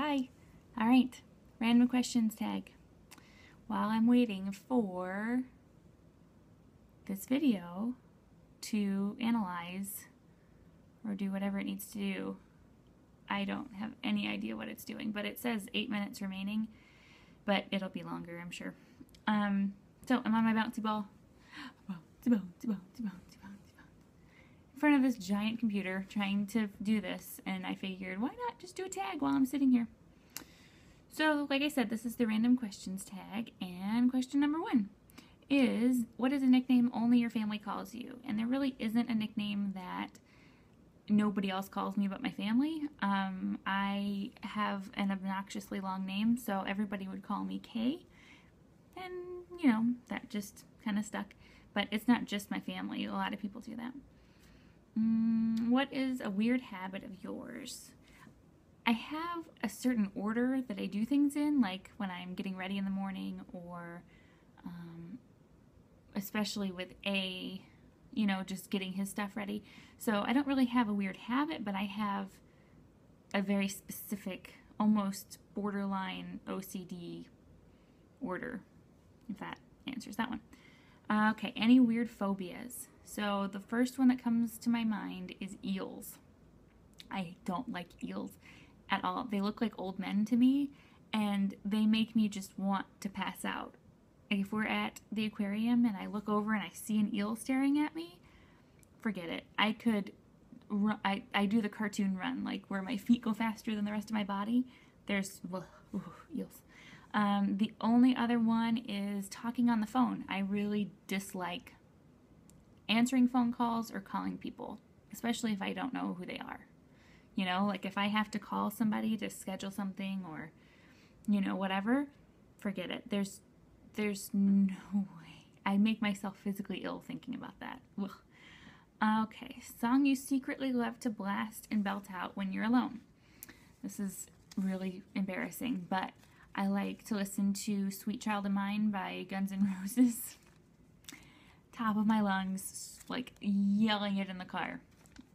Hi. All right. Random questions tag. While I'm waiting for this video to analyze or do whatever it needs to do, I don't have any idea what it's doing, but it says 8 minutes remaining, but it'll be longer, I'm sure. So I'm on my bouncy ball. Bouncy ball, bouncy ball, bouncy ball, bouncy ball. In front of this giant computer trying to do this, and I figured, why not just do a tag while I'm sitting here? So, like I said, this is the random questions tag, and question number 1 is, what is a nickname only your family calls you? And there really isn't a nickname that nobody else calls me but my family. I have an obnoxiously long name, so everybody would call me Kay, and, you know, that just kind of stuck. But it's not just my family. A lot of people do that. What is a weird habit of yours? I have a certain order that I do things in, like when I'm getting ready in the morning, or especially with just getting his stuff ready. So I don't really have a weird habit, but I have a very specific, almost borderline OCD order, if that answers that one. Okay, any weird phobias? So the first one that comes to my mind is eels. I don't like eels at all. They look like old men to me, and they make me just want to pass out. If we're at the aquarium and I look over and I see an eel staring at me, forget it. I could run, I do the cartoon run, like where my feet go faster than the rest of my body. There's eels. The only other one is talking on the phone. I really dislike answering phone calls or calling people, especially if I don't know who they are. You know, like if I have to call somebody to schedule something or, whatever, forget it. There's no way. I make myself physically ill thinking about that. Ugh. Okay, song you secretly love to blast and belt out when you're alone. This is really embarrassing, but I like to listen to Sweet Child of Mine by Guns N' Roses. Top of my lungs, like yelling it in the car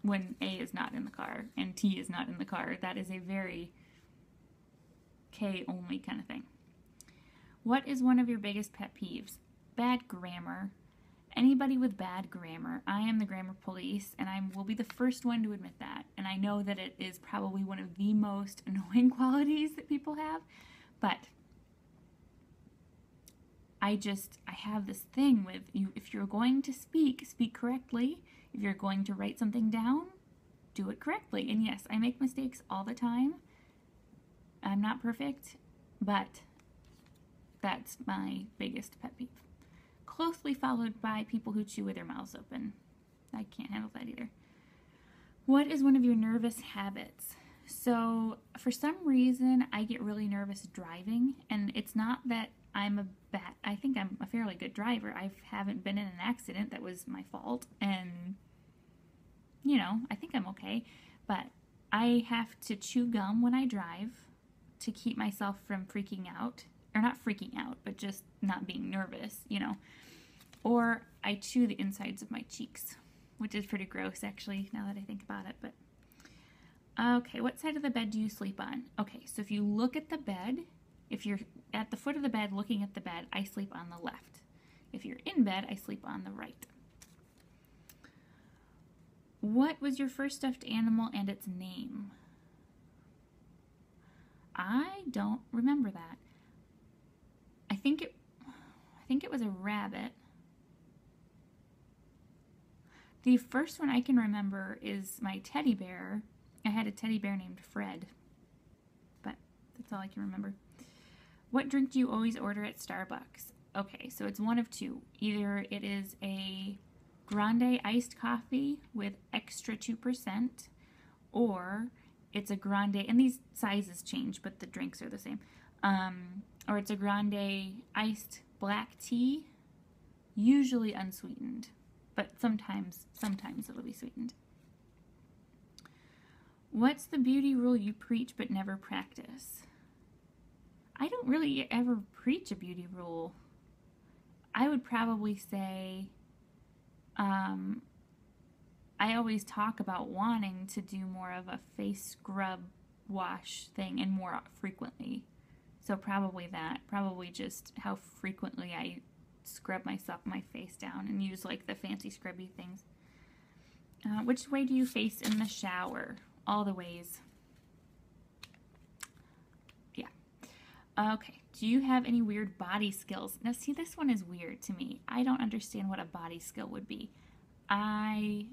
when A is not in the car and T is not in the car. That is a very K only kind of thing. What is one of your biggest pet peeves? Bad grammar. Anybody with bad grammar. I am the grammar police, and I will be the first one to admit that. And I know that it is probably one of the most annoying qualities that people have, but I have this thing with you. If you're going to speak correctly. If you're going to write something down, do it correctly. And yes, I make mistakes all the time. I'm not perfect, but that's my biggest pet peeve. Closely followed by people who chew with their mouths open. I can't handle that either. What is one of your nervous habits? So for some reason, I get really nervous driving, and it's not that I think I'm a fairly good driver. I haven't been in an accident that was my fault, and, I think I'm okay. But I have to chew gum when I drive to keep myself from freaking out. Or not freaking out, but just not being nervous, Or I chew the insides of my cheeks, which is pretty gross, actually, now that I think about it. But okay, what side of the bed do you sleep on? Okay, so if you look at the bed, if you're at the foot of the bed looking at the bed, I sleep on the left. If you're in bed, I sleep on the right. What was your first stuffed animal and its name? I don't remember that. I think it was a rabbit. The first one I can remember is my teddy bear. I had a teddy bear named Fred, but that's all I can remember. What drink do you always order at Starbucks? Okay, so it's one of two. Either it is a grande iced coffee with extra 2%, or it's a grande, and these sizes change, but the drinks are the same. Or it's a grande iced black tea, usually unsweetened, but sometimes it'll be sweetened. What's the beauty rule you preach but never practice? I don't really ever preach a beauty rule. I would probably say I always talk about wanting to do more of a face scrub wash thing and more frequently. So probably that. Probably just how frequently I scrub my face down and use like the fancy scrubby things. Which way do you face in the shower? All the ways. Yeah. Okay. Do you have any weird body skills? Now see, this one is weird to me. I don't understand what a body skill would be. I'm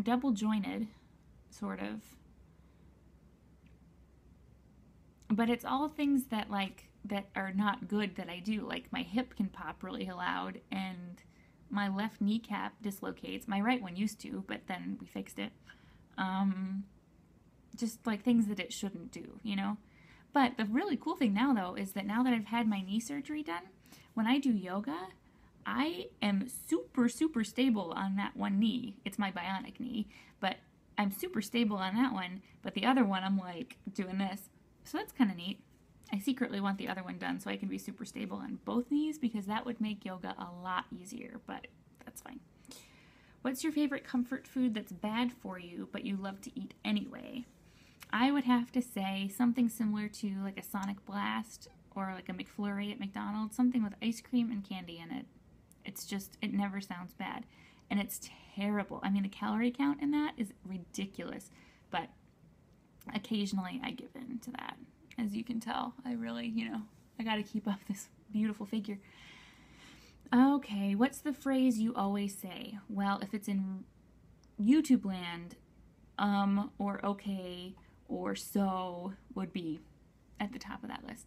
double jointed, sort of. But it's all things that are not good that I do. Like my hip can pop really loud and my left kneecap dislocates. My right one used to, but then we fixed it. Just like things that it shouldn't do, you know? But the really cool thing now, though, is that now that I've had my knee surgery done, when I do yoga, I am super, super stable on that one knee. It's my bionic knee, but I'm super stable on that one. But the other one, I'm like doing this. So that's kind of neat. I secretly want the other one done so I can be super stable on both knees because that would make yoga a lot easier, but that's fine. What's your favorite comfort food that's bad for you, but you love to eat anyway? I would have to say something similar to like a Sonic Blast or like a McFlurry at McDonald's, something with ice cream and candy in it. It's just, it never sounds bad. And it's terrible. I mean, the calorie count in that is ridiculous, but occasionally I give in to that. As you can tell, I really, I gotta keep up this beautiful figure. Okay, what's the phrase you always say? Well, if it's in YouTube land, or okay, or so would be at the top of that list.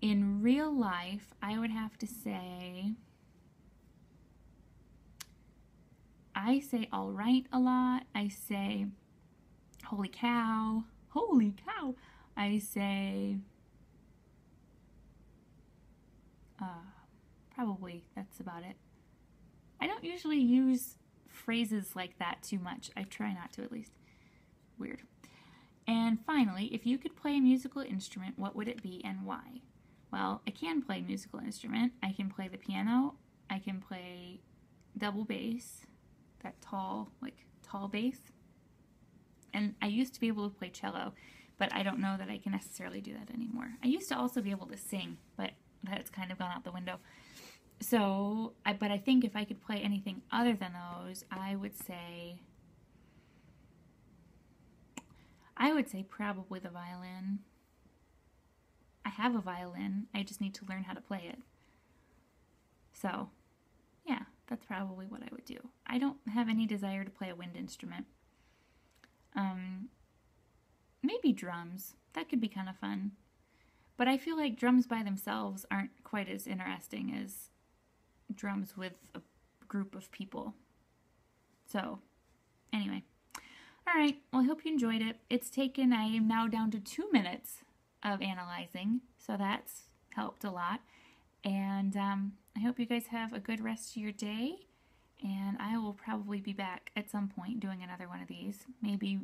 In real life, I would have to say, I say all right a lot. I say, holy cow. Holy cow. I say, probably that's about it. I don't usually use phrases like that too much. I try not to, at least. Weird. And finally, if you could play a musical instrument, what would it be and why? Well, I can play a musical instrument. I can play the piano. I can play double bass, that tall bass. And I used to be able to play cello, but I don't know that I can necessarily do that anymore. I used to also be able to sing, but that's kind of gone out the window. So, but I think if I could play anything other than those, I would say probably the violin. I have a violin. I just need to learn how to play it. So, yeah, that's probably what I would do. I don't have any desire to play a wind instrument. Maybe drums. That could be kind of fun. But I feel like drums by themselves aren't quite as interesting as drums with a group of people. So, anyway. Alright, well, I hope you enjoyed it. I am now down to 2 minutes of analyzing, so that's helped a lot. And I hope you guys have a good rest of your day. And I will probably be back at some point doing another one of these. Maybe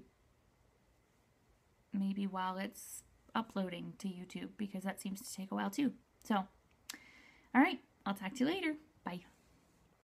while it's uploading to YouTube, because that seems to take a while too. So, alright, I'll talk to you later. Bye.